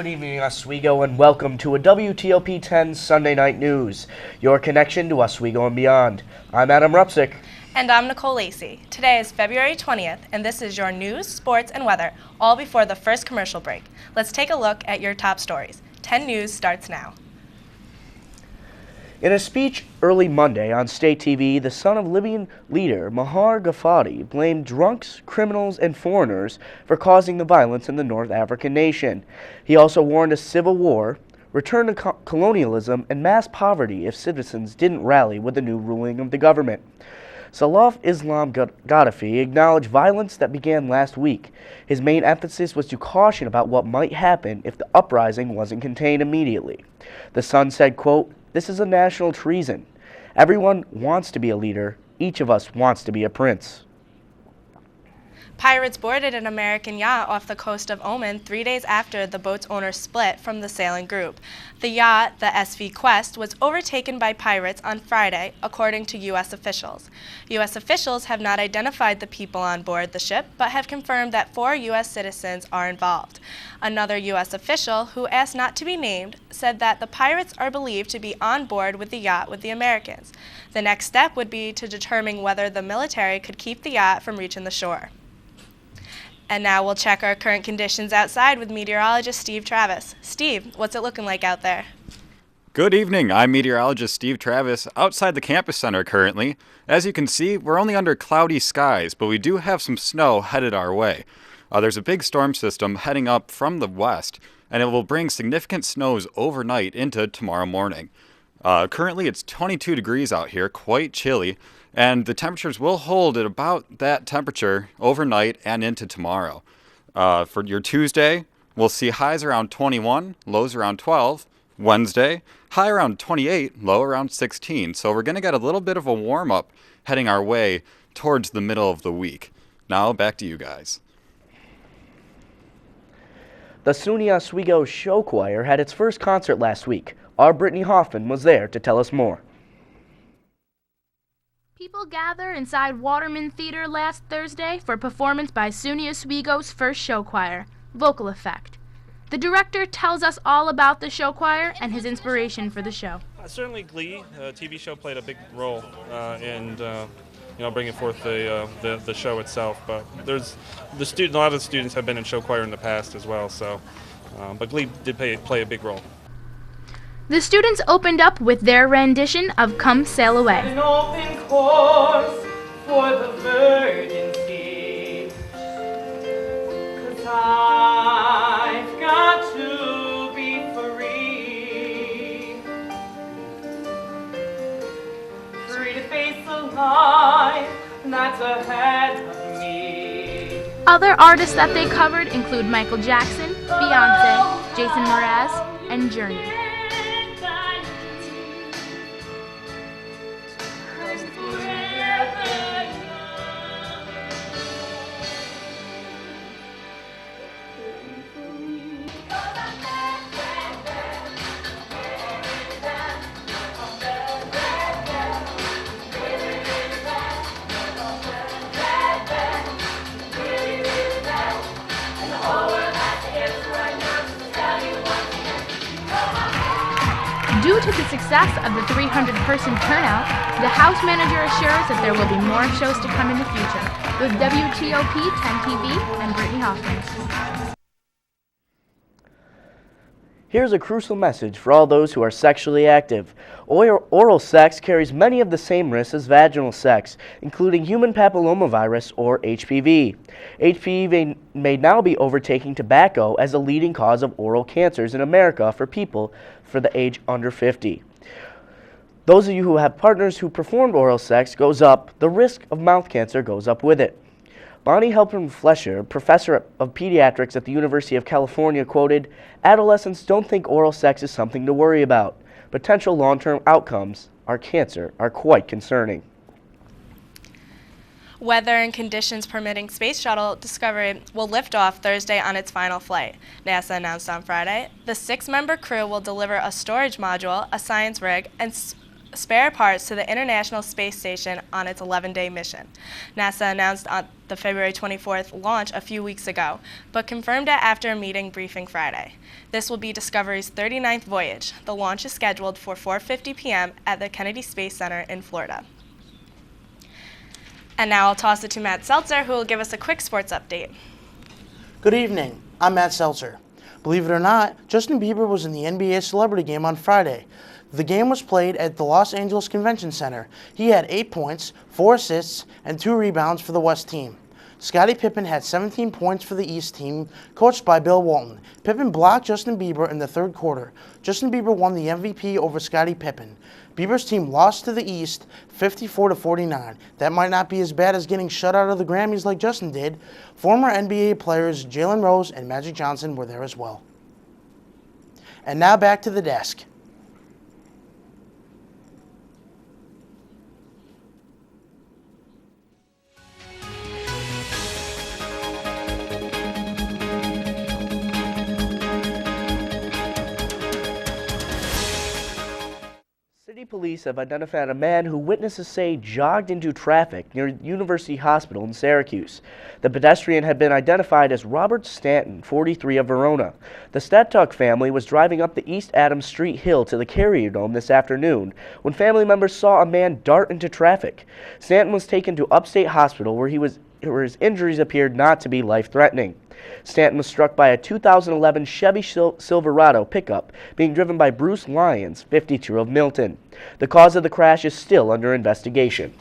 Good evening, Oswego, and welcome to a WTOP 10 Sunday Night News, your connection to Oswego and beyond. I'm Adam Rupczyk. And I'm Nicole Lacy. Today is February 20th, and this is your news, sports, and weather, all before the first commercial break. Let's take a look at your top stories. 10 News starts now. In a speech early Monday on state TV, the son of Libyan leader Mahar Gaddafi blamed drunks, criminals, and foreigners for causing the violence in the North African nation. He also warned of civil war, return to colonialism, and mass poverty if citizens didn't rally with the new ruling of the government. Salaf Islam Gaddafi acknowledged violence that began last week. His main emphasis was to caution about what might happen if the uprising wasn't contained immediately. The son said, quote, "This is a national treason. Everyone wants to be a leader. Each of us wants to be a prince." Pirates boarded an American yacht off the coast of Oman 3 days after the boat's owner split from the sailing group. The yacht, the SV Quest, was overtaken by pirates on Friday, according to U.S. officials. U.S. officials have not identified the people on board the ship, but have confirmed that 4 U.S. citizens are involved. Another U.S. official, who asked not to be named, said that the pirates are believed to be on board with the yacht with the Americans. The next step would be to determine whether the military could keep the yacht from reaching the shore. And now we'll check our current conditions outside with meteorologist Steve Travis. Steve, what's it looking like out there? Good evening. I'm meteorologist Steve Travis outside the campus center currently. As you can see, we're only under cloudy skies, but we do have some snow headed our way. There's a big storm system heading up from the west, and it will bring significant snows overnight into tomorrow morning. Currently, it's 22 degrees out here, quite chilly, and the temperatures will hold at about that temperature overnight and into tomorrow. For your Tuesday, we'll see highs around 21, lows around 12. Wednesday, high around 28, low around 16. So we're going to get a little bit of a warm-up heading our way towards the middle of the week. Now, back to you guys. The SUNY Oswego Show Choir had its first concert last week. Our Brittany Hoffman was there to tell us more. People gathered inside Waterman Theater last Thursday for a performance by SUNY Oswego's first show choir, Vocal Effect. The director tells us all about the show choir and his inspiration for the show. Certainly Glee, a TV show, played a big role in bringing forth the show itself. But there's a lot of the students have been in show choir in the past as well. So, but Glee did play a big role. The students opened up with their rendition of Come Sail Away. An open course for the virgin sea, 'cause I've got to be free, free to face the life that's ahead of me. Other artists that they covered include Michael Jackson, Beyonce, Jason Mraz, and Journey. Due to the success of the 300-person turnout, the house manager assures that there will be more shows to come in the future. With WTOP 10 TV, I'm Brittany Hoffman. Here's a crucial message for all those who are sexually active. Oral sex carries many of the same risks as vaginal sex, including human papillomavirus or HPV. HPV may now be overtaking tobacco as a leading cause of oral cancers in America for people for the age under 50. Those of you who have partners who performed oral sex goes up, the risk of mouth cancer goes up with it. Bonnie Helpern-Flesher, professor of pediatrics at the University of California, quoted, "Adolescents don't think oral sex is something to worry about. Potential long-term outcomes are cancer are quite concerning." Weather and conditions permitting, Space Shuttle Discovery will lift off Thursday on its final flight. NASA announced on Friday the 6-member crew will deliver a storage module, a science rig, and spare parts to the International Space Station on its 11-day mission. NASA announced on the February 24th launch a few weeks ago, but confirmed it after a meeting briefing Friday. This will be Discovery's 39th voyage. The launch is scheduled for 4:50 p.m. at the Kennedy Space Center in Florida. And now I'll toss it to Matt Seltzer, who will give us a quick sports update. Good evening, I'm Matt Seltzer. Believe it or not, Justin Bieber was in the NBA Celebrity Game on Friday. The game was played at the Los Angeles Convention Center. He had 8 points, 4 assists, and 2 rebounds for the West team. Scottie Pippen had 17 points for the East team, coached by Bill Walton. Pippen blocked Justin Bieber in the third quarter. Justin Bieber won the MVP over Scottie Pippen. Bieber's team lost to the East 54-49. That might not be as bad as getting shut out of the Grammys like Justin did. Former NBA players Jalen Rose and Magic Johnson were there as well. And now back to the desk. City police have identified a man who witnesses say jogged into traffic near University Hospital in Syracuse. The pedestrian had been identified as Robert Stanton, 43, of Verona. The Statuk family was driving up the East Adams Street Hill to the Carrier Dome this afternoon when family members saw a man dart into traffic. Stanton was taken to Upstate Hospital where his injuries appeared not to be life-threatening. Stanton was struck by a 2011 Chevy Silverado pickup being driven by Bruce Lyons, 52, of Milton. The cause of the crash is still under investigation.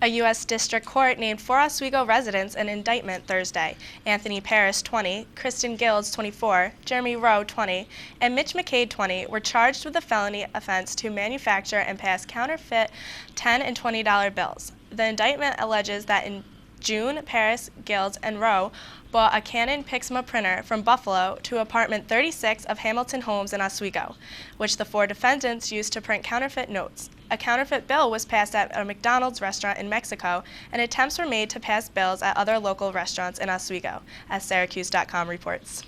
A U.S. District Court named 4 Oswego residents an indictment Thursday. Anthony Paris, 20, Kristen Gills, 24, Jeremy Rowe, 20, and Mitch McCade, 20, were charged with a felony offense to manufacture and pass counterfeit $10 and $20 bills. The indictment alleges that in June, Paris, Gills, and Rowe bought a Canon Pixma printer from Buffalo to apartment 36 of Hamilton Homes in Oswego, which the 4 defendants used to print counterfeit notes. A counterfeit bill was passed at a McDonald's restaurant in Mexico, and attempts were made to pass bills at other local restaurants in Oswego, as Syracuse.com reports.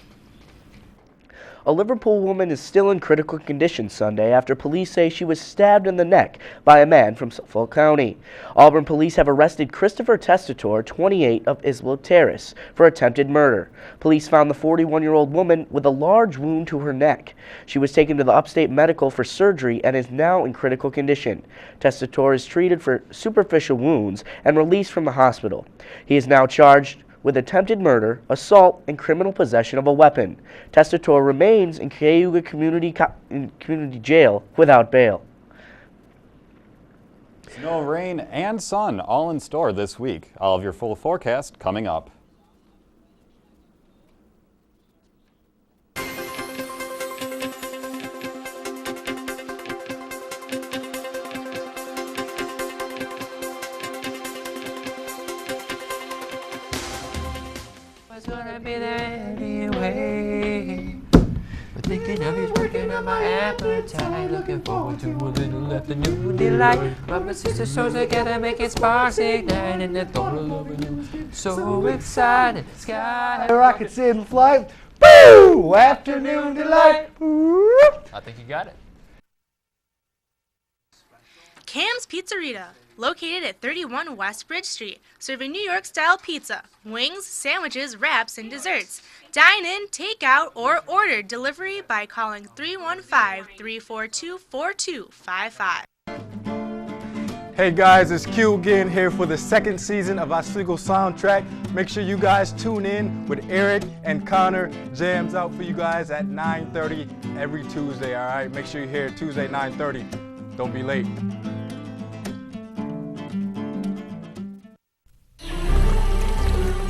A Liverpool woman is still in critical condition Sunday after police say she was stabbed in the neck by a man from Suffolk County. Auburn police have arrested Christopher Testator, 28, of Isbel Terrace, for attempted murder. Police found the 41-year-old woman with a large wound to her neck. She was taken to the Upstate Medical for surgery and is now in critical condition. Testator is treated for superficial wounds and released from the hospital. He is now charged with attempted murder, assault, and criminal possession of a weapon. Testator remains in Cayuga Community Jail without bail. Snow, rain, and sun all in store this week. All of your full forecast coming up. Gonna be there anyway. But thinking of you's working on my appetite. Looking forward to a little afternoon delight. Mama and sister shows together, making sparks ignite. And the thought of loving you, so excited. Sky rockets in flight. Boo! Afternoon delight. I think you got it. Cam's Pizzeria, located at 31 West Bridge Street, serving New York-style pizza, wings, sandwiches, wraps, and desserts. Dine in, take out, or order delivery by calling 315-342-4255. Hey guys, it's Q again here for the second season of Oswego Soundtrack. Make sure you guys tune in with Eric and Connor. Jams out for you guys at 9:30 every Tuesday, all right? Make sure you're here Tuesday, 9:30. Don't be late.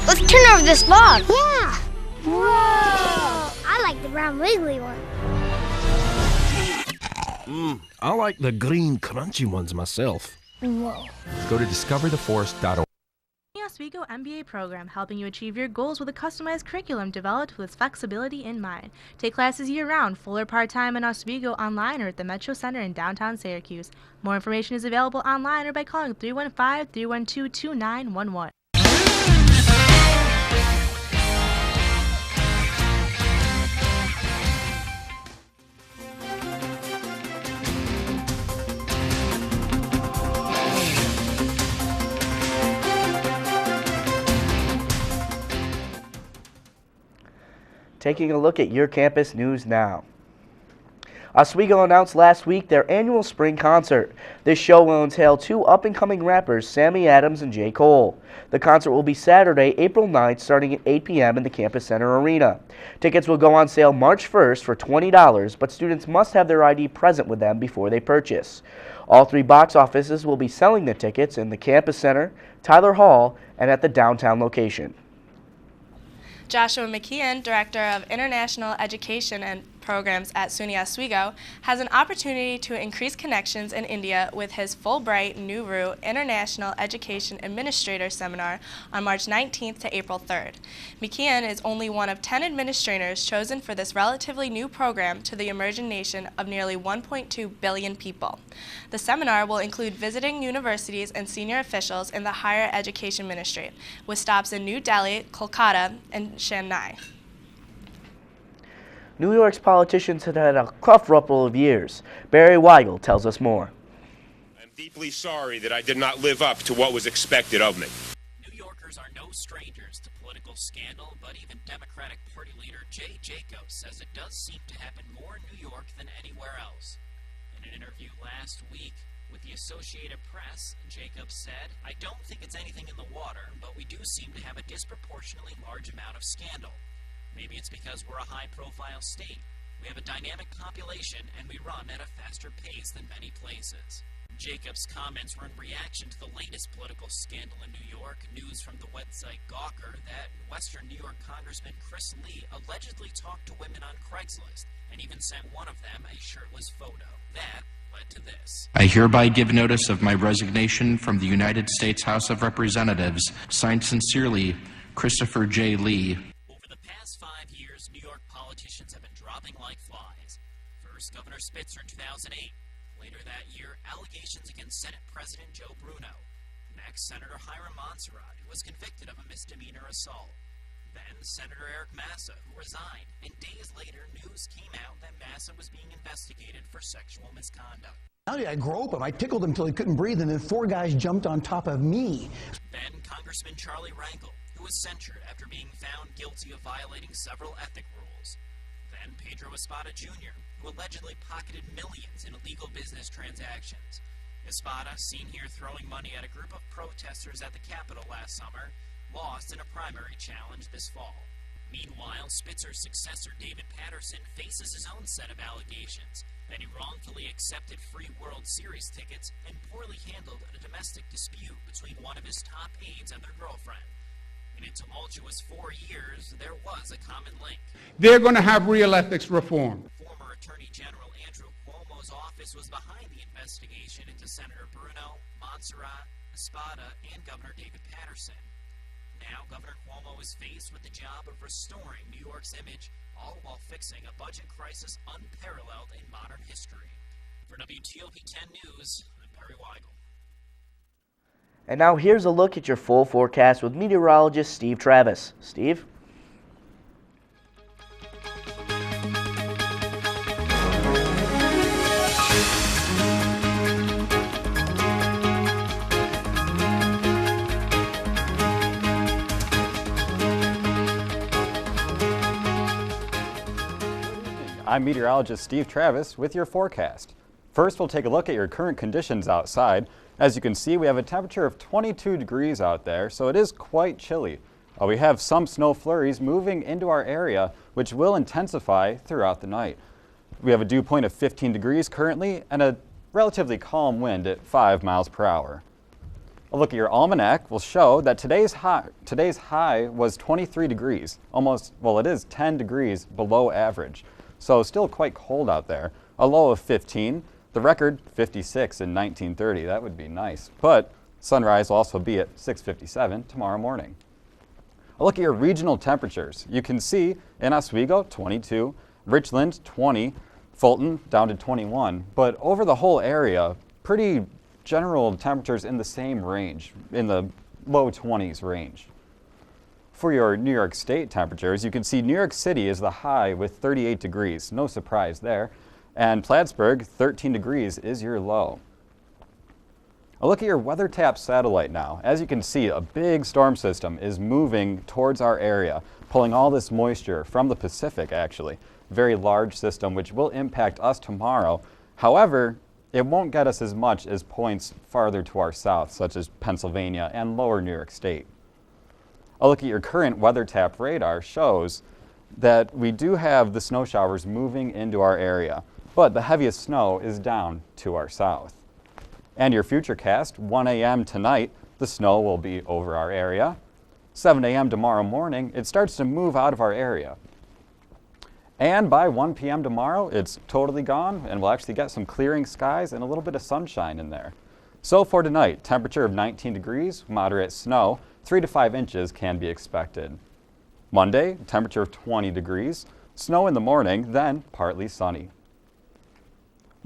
Let's turn over this log. Yeah. Whoa. I like the brown wiggly one. I like the green crunchy ones myself. Whoa. Go to discovertheforest.org. The Oswego MBA program, helping you achieve your goals with a customized curriculum developed with flexibility in mind. Take classes year-round, full or part-time in Oswego, online or at the Metro Center in downtown Syracuse. More information is available online or by calling 315-312-2911. Taking a look at your campus news now. Oswego announced last week their annual spring concert. This show will entail two up-and-coming rappers, Sammy Adams and J. Cole. The concert will be Saturday, April 9th, starting at 8 p.m. in the Campus Center Arena. Tickets will go on sale March 1st for $20, but students must have their ID present with them before they purchase. All three box offices will be selling the tickets in the Campus Center, Tyler Hall, and at the downtown location. Joshua McKeon, Director of International Education and Programs at SUNY Oswego, has an opportunity to increase connections in India with his Fulbright Nehru International Education Administrator Seminar on March 19th to April 3rd. McKeon is only one of 10 administrators chosen for this relatively new program to the emerging nation of nearly 1.2 billion people. The seminar will include visiting universities and senior officials in the higher education ministry, with stops in New Delhi, Kolkata, and Chennai. New York's politicians have had a couple of years. Barry Weigel tells us more. I'm deeply sorry that I did not live up to what was expected of me. New Yorkers are no strangers to political scandal, but even Democratic Party leader Jay Jacobs says it does seem to happen more in New York than anywhere else. In an interview last week with the Associated Press, Jacobs said, "I don't think it's anything in the water, but we do seem to have a disproportionately large amount of scandal. Maybe it's because we're a high-profile state. We have a dynamic population, and we run at a faster pace than many places." Jacobs' comments were in reaction to the latest political scandal in New York. News from the website Gawker that Western New York Congressman Chris Lee allegedly talked to women on Craigslist and even sent one of them a shirtless photo. That led to this. I hereby give notice of my resignation from the United States House of Representatives. Signed sincerely, Christopher J. Lee. Over the past 5 years, New York politicians have been dropping like flies. First, Governor Spitzer in 2008. Later that year, allegations against Senate President Joe Bruno. Next, Senator Hiram Montserrat, who was convicted of a misdemeanor assault. Then, Senator Eric Massa, who resigned. And days later, news came out that Massa was being investigated for sexual misconduct. How did I grope him? I tickled him till he couldn't breathe, and then 4 guys jumped on top of me. Then, Congressman Charlie Rangel, who was censured after being found guilty of violating several ethic rules. Then, Pedro Espada Jr., who allegedly pocketed millions in illegal business transactions. Espada, seen here throwing money at a group of protesters at the Capitol last summer, lost in a primary challenge this fall. Meanwhile, Spitzer's successor, David Patterson, faces his own set of allegations that he wrongfully accepted free World Series tickets and poorly handled a domestic dispute between one of his top aides and their girlfriend. In a tumultuous 4 years, there was a common link. They're going to have real ethics reform. Former Attorney General Andrew Cuomo's office was behind the investigation into Senator Bruno, Montserrat, Espada, and Governor David Patterson. Now, Governor Cuomo is faced with the job of restoring New York's image, all while fixing a budget crisis unparalleled in modern history. For WTOP 10 News, I'm Barry Weigel. And now here's a look at your full forecast with meteorologist Steve Travis. Steve? I'm meteorologist Steve Travis with your forecast. First, we'll take a look at your current conditions outside. As you can see, we have a temperature of 22 degrees out there, so it is quite chilly. We have some snow flurries moving into our area, which will intensify throughout the night. We have a dew point of 15 degrees currently and a relatively calm wind at 5 miles per hour. A look at your almanac will show that today's high was 23 degrees, it is 10 degrees below average. So still quite cold out there. A low of 15, the record 56 in 1930. That would be nice. But sunrise will also be at 6:57 tomorrow morning. A look at your regional temperatures. You can see in Oswego 22, Richland 20, Fulton down to 21. But over the whole area, pretty general temperatures in the same range, in the low 20s range. For your New York State temperatures, you can see New York City is the high with 38 degrees. No surprise there. And Plattsburgh, 13 degrees is your low. A look at your WeatherTap satellite now. As you can see, a big storm system is moving towards our area, pulling all this moisture from the Pacific, actually. Very large system, which will impact us tomorrow. However, it won't get us as much as points farther to our south, such as Pennsylvania and lower New York State. A look at your current WeatherTap radar shows that we do have the snow showers moving into our area, but the heaviest snow is down to our south. And your futurecast, 1 a.m. tonight, the snow will be over our area. 7 a.m. tomorrow morning, it starts to move out of our area. And by 1 p.m. tomorrow, it's totally gone, and we'll actually get some clearing skies and a little bit of sunshine in there. So for tonight, temperature of 19 degrees, moderate snow, 3 to 5 inches can be expected. Monday, temperature of 20 degrees, snow in the morning, then partly sunny.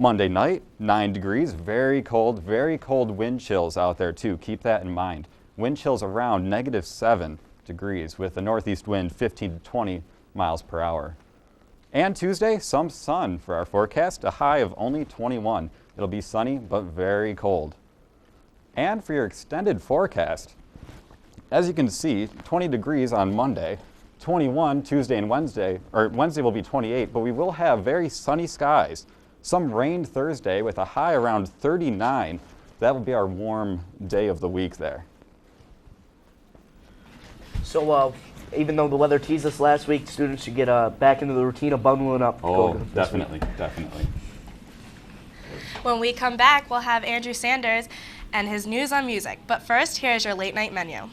Monday night, 9 degrees, very cold wind chills out there too. Keep that in mind. Wind chills around -7 degrees with a northeast wind 15 to 20 miles per hour. And Tuesday, some sun for our forecast, a high of only 21. It'll be sunny but very cold. And for your extended forecast, as you can see, 20 degrees on Monday, 21 Tuesday and Wednesday, or Wednesday will be 28, but we will have very sunny skies. Some rain Thursday with a high around 39. That will be our warm day of the week there. So, even though the weather teased us last week, students should get back into the routine of bundling up. Oh, definitely. When we come back, we'll have Andrew Sanders and his news on music. But first, here's your late night menu.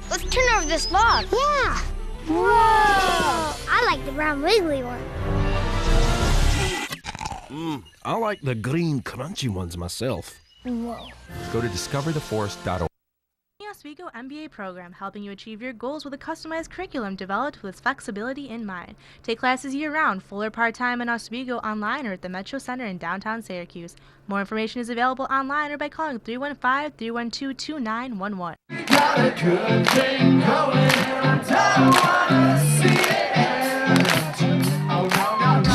Let's turn over this log. Yeah. Whoa! I like the brown wiggly one. I like the green crunchy ones myself. Whoa. Go to discovertheforest.org. Oswego MBA program, helping you achieve your goals with a customized curriculum developed with flexibility in mind. Take classes year-round, full or part-time in Oswego, online or at the Metro Center in downtown Syracuse. More information is available online or by calling 315-312-2911. Got a good thing going here, I don't wanna see it end. Oh, no, no, no.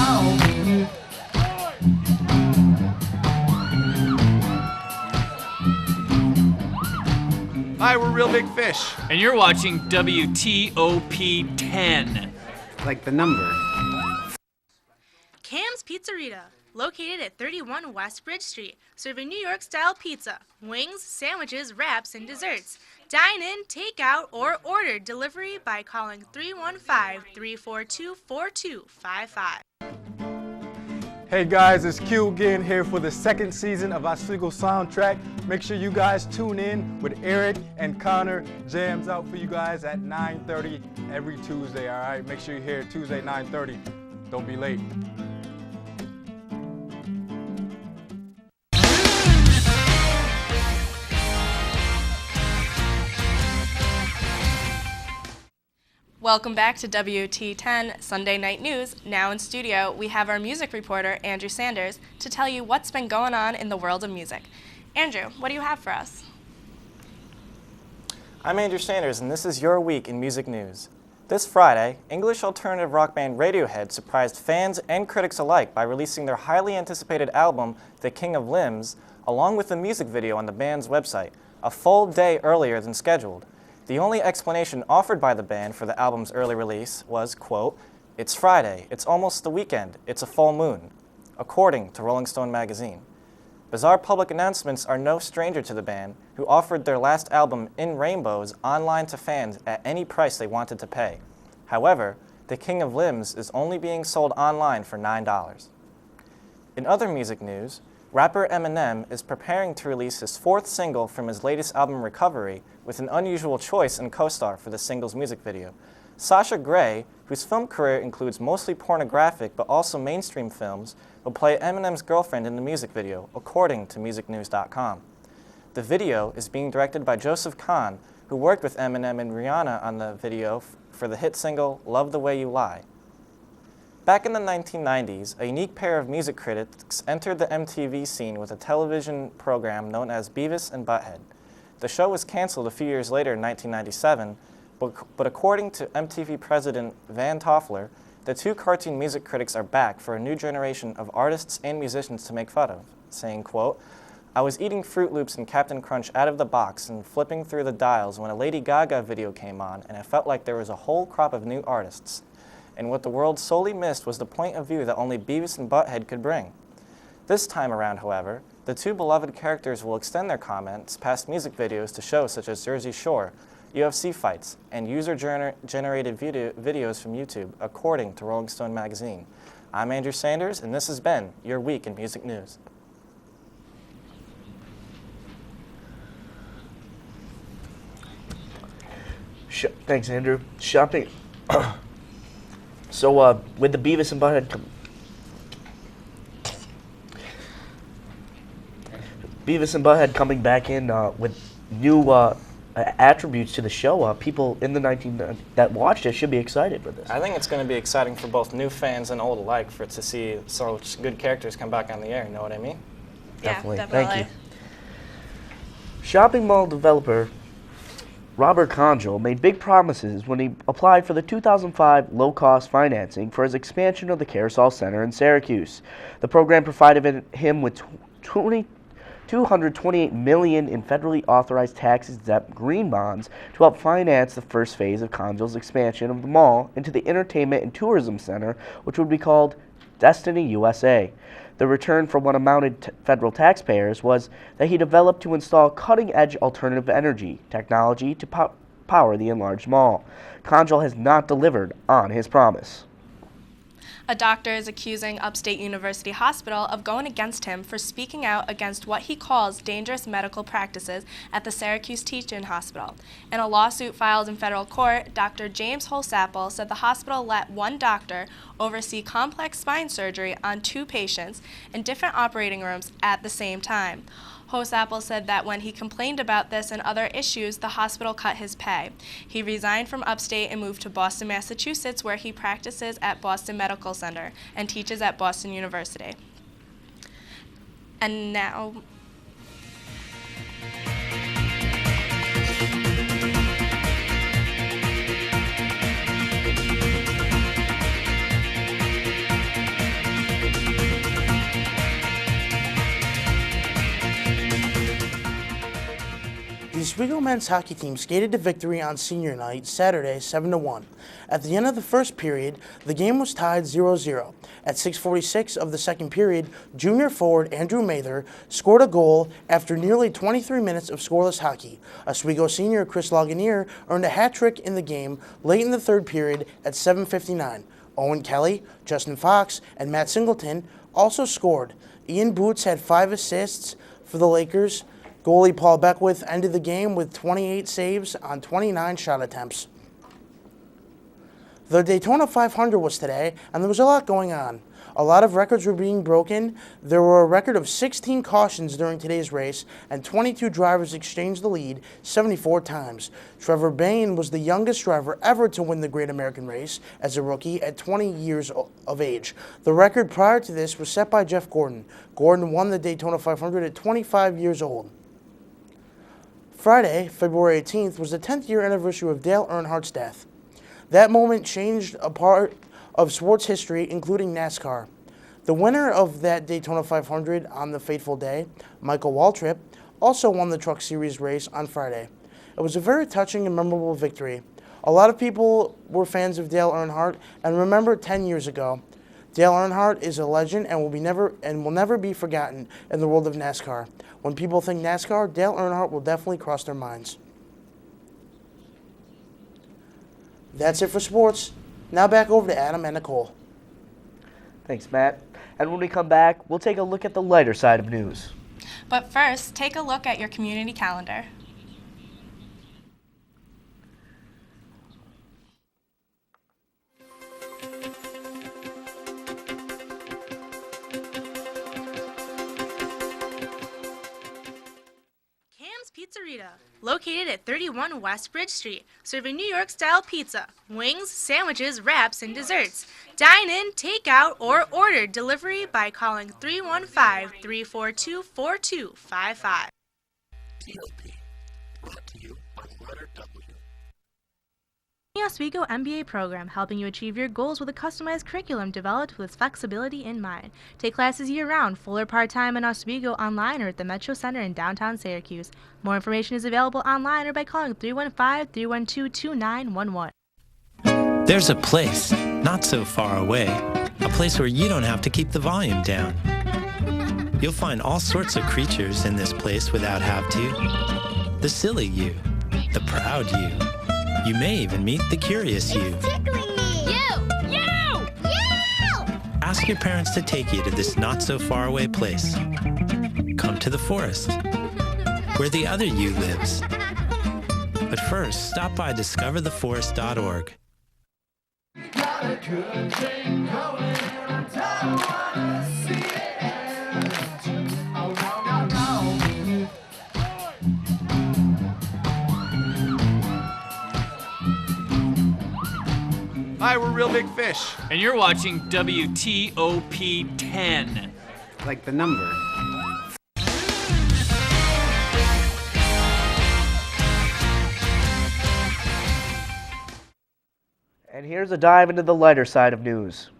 Hi, we're Real Big Fish. And you're watching WTOP 10. Like the number. Cam's Pizzeria, located at 31 West Bridge Street, serving New York-style pizza, wings, sandwiches, wraps, and desserts. Dine in, take out, or order delivery by calling 315-342-4255. Hey guys, it's Q again here for the second season of Oswego Soundtrack. Make sure you guys tune in with Eric and Connor. Jams out for you guys at 9:30 every Tuesday, all right? Make sure you're here Tuesday, 9:30. Don't be late. Welcome back to WT10 Sunday Night News. Now in studio, we have our music reporter, Andrew Sanders, to tell you what's been going on in the world of music. Andrew, what do you have for us? I'm Andrew Sanders, and this is your week in music news. This Friday, English alternative rock band Radiohead surprised fans and critics alike by releasing their highly anticipated album, The King of Limbs, along with a music video on the band's website, a full day earlier than scheduled. The only explanation offered by the band for the album's early release was, quote, "It's Friday, it's almost the weekend, it's a full moon," according to Rolling Stone magazine. Bizarre public announcements are no stranger to the band, who offered their last album, In Rainbows, online to fans at any price they wanted to pay. However, The King of Limbs is only being sold online for $9. In other music news, rapper Eminem is preparing to release his fourth single from his latest album, Recovery, with an unusual choice and co-star for the single's music video. Sasha Grey, whose film career includes mostly pornographic but also mainstream films, will play Eminem's girlfriend in the music video, according to musicnews.com. The video is being directed by Joseph Kahn, who worked with Eminem and Rihanna on the video for the hit single Love the Way You Lie. Back in the 1990s, a unique pair of music critics entered the MTV scene with a television program known as Beavis and Butthead. The show was canceled a few years later in 1997, but according to MTV president Van Toffler, the two cartoon music critics are back for a new generation of artists and musicians to make fun of, saying, quote, "I was eating Fruit Loops and Captain Crunch out of the box and flipping through the dials when a Lady Gaga video came on, and it felt like there was a whole crop of new artists. And what the world solely missed was the point of view that only Beavis and Butthead could bring." This time around, however, the two beloved characters will extend their comments past music videos to shows such as Jersey Shore, UFC fights, and user-generated videos from YouTube, according to Rolling Stone magazine. I'm Andrew Sanders, and this has been Your Week in Music News. Thanks, Andrew. Shopping. So, with the Beavis and Butthead coming back in with new attributes to the show, people in the that watched it should be excited with this. I think it's going to be exciting for both new fans and old alike to see such good characters come back on the air. You know what I mean? Definitely. Yeah, definitely. Thank you. Shopping mall developer Robert Conjol made big promises when he applied for the 2005 low-cost financing for his expansion of the Carousel Center in Syracuse. The program provided him with $228 million in federally authorized tax-exempt green bonds to help finance the first phase of Conjol's expansion of the mall into the Entertainment and Tourism Center, which would be called Destiny USA. The return for what amounted to federal taxpayers was that he developed to install cutting-edge alternative energy technology to power the enlarged mall. Conjol has not delivered on his promise. A doctor is accusing Upstate University Hospital of going against him for speaking out against what he calls dangerous medical practices at the Syracuse Teaching Hospital. In a lawsuit filed in federal court, Dr. James Holsapple said the hospital let one doctor oversee complex spine surgery on two patients in different operating rooms at the same time. Holsapple said that when he complained about this and other issues, the hospital cut his pay. He resigned from Upstate and moved to Boston, Massachusetts, where he practices at Boston Medical Center and teaches at Boston University. And now... The Oswego men's hockey team skated to victory on senior night Saturday 7-1. At the end of the first period, the game was tied 0-0. At 6:46 of the second period, junior forward Andrew Mather scored a goal after nearly 23 minutes of scoreless hockey. Oswego senior Chris Lagunier earned a hat trick in the game late in the third period at 7:59. Owen Kelly, Justin Fox, and Matt Singleton also scored. Ian Boots had 5 assists for the Lakers. Goalie Paul Beckwith ended the game with 28 saves on 29 shot attempts. The Daytona 500 was today, and there was a lot going on. A lot of records were being broken. There were a record of 16 cautions during today's race, and 22 drivers exchanged the lead 74 times. Trevor Bayne was the youngest driver ever to win the Great American Race as a rookie at 20 years of age. The record prior to this was set by Jeff Gordon. Gordon won the Daytona 500 at 25 years old. Friday, February 18th, was the 10th year anniversary of Dale Earnhardt's death. That moment changed a part of sports history, including NASCAR. The winner of that Daytona 500 on the fateful day, Michael Waltrip, also won the Truck Series race on Friday. It was a very touching and memorable victory. A lot of people were fans of Dale Earnhardt and remember 10 years ago. Dale Earnhardt is a legend and will never be forgotten in the world of NASCAR. When people think NASCAR, Dale Earnhardt will definitely cross their minds. That's it for sports. Now back over to Adam and Nicole. Thanks, Matt. And when we come back, we'll take a look at the lighter side of news. But first, take a look at your community calendar. Margarita, located at 31 West Bridge Street, serving New York-style pizza, wings, sandwiches, wraps, and desserts. Dine in, take out, or order delivery by calling 315-342-4255. WTOP, brought to you by the letter W. The Oswego MBA program, helping you achieve your goals with a customized curriculum developed with flexibility in mind. Take classes year-round, full or part-time in Oswego, online or at the Metro Center in downtown Syracuse. More information is available online or by calling 315-312-2911. There's a place, not so far away, a place where you don't have to keep the volume down. You'll find all sorts of creatures in this place without have to. The silly you, the proud you. You may even meet the curious you. It's tickling me! You! Ask your parents to take you to this not-so-far-away place. Come to the forest, where the other you lives. But first, stop by discovertheforest.org. Got a good thing going, and I wanna see it end. Oh, no, no, no. Hi, we're Real Big Fish. And you're watching WTOP 10. Like the number. And here's a dive into the lighter side of news.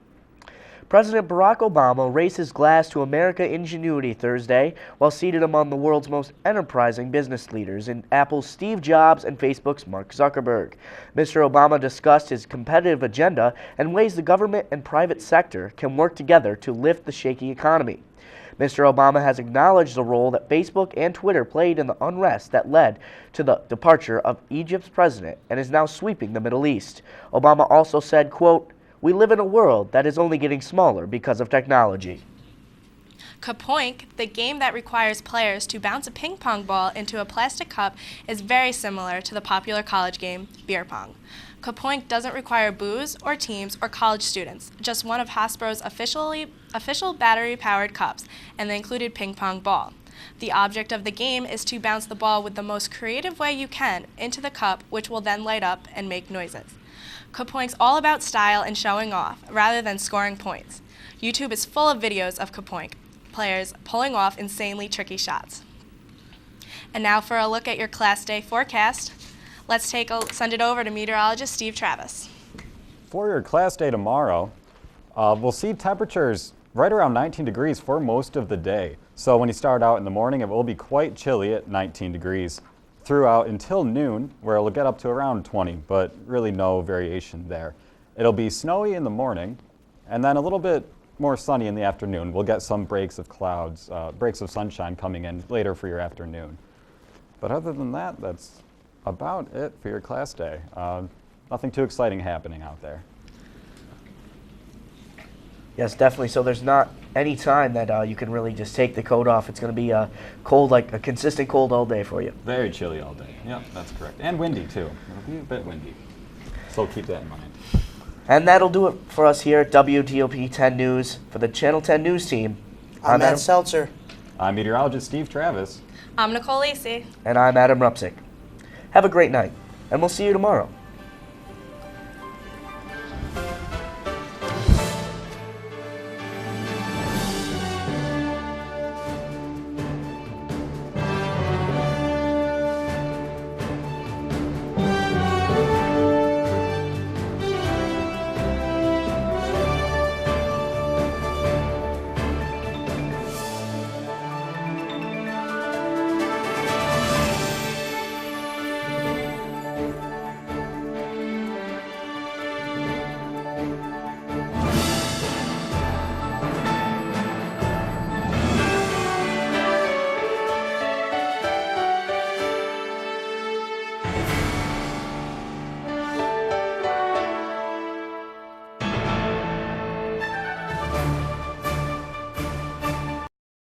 President Barack Obama raised his glass to American ingenuity Thursday while seated among the world's most enterprising business leaders in Apple's Steve Jobs and Facebook's Mark Zuckerberg. Mr. Obama discussed his competitive agenda and ways the government and private sector can work together to lift the shaky economy. Mr. Obama has acknowledged the role that Facebook and Twitter played in the unrest that led to the departure of Egypt's president and is now sweeping the Middle East. Obama also said, quote, "We live in a world that is only getting smaller because of technology." Kapoink, the game that requires players to bounce a ping pong ball into a plastic cup, is very similar to the popular college game, beer pong. Kapoink doesn't require booze or teams or college students, just one of Hasbro's official battery-powered cups and the included ping pong ball. The object of the game is to bounce the ball with the most creative way you can into the cup, which will then light up and make noises. Kapoink's all about style and showing off, rather than scoring points. YouTube is full of videos of Kapoink players pulling off insanely tricky shots. And now for a look at your class day forecast. Let's send it over to meteorologist Steve Travis. For your class day tomorrow, we'll see temperatures right around 19 degrees for most of the day. So when you start out in the morning, it will be quite chilly at 19 degrees throughout until noon, where it'll get up to around 20, but really no variation there. It'll be snowy in the morning, and then a little bit more sunny in the afternoon. We'll get some breaks of clouds, breaks of sunshine coming in later for your afternoon. But other than that, that's about it for your class day. Nothing too exciting happening out there. Yes, definitely. So there's not any time that you can really just take the coat off. It's going to be cold, like a consistent cold all day for you. Very chilly all day. Yep, that's correct. And windy, too. It'll be a bit windy. So keep that in mind. And that'll do it for us here at WTOP 10 News. For the Channel 10 News team, I'm Matt Seltzer. I'm meteorologist Steve Travis. I'm Nicole Lacy. And I'm Adam Rupczyk. Have a great night, and we'll see you tomorrow.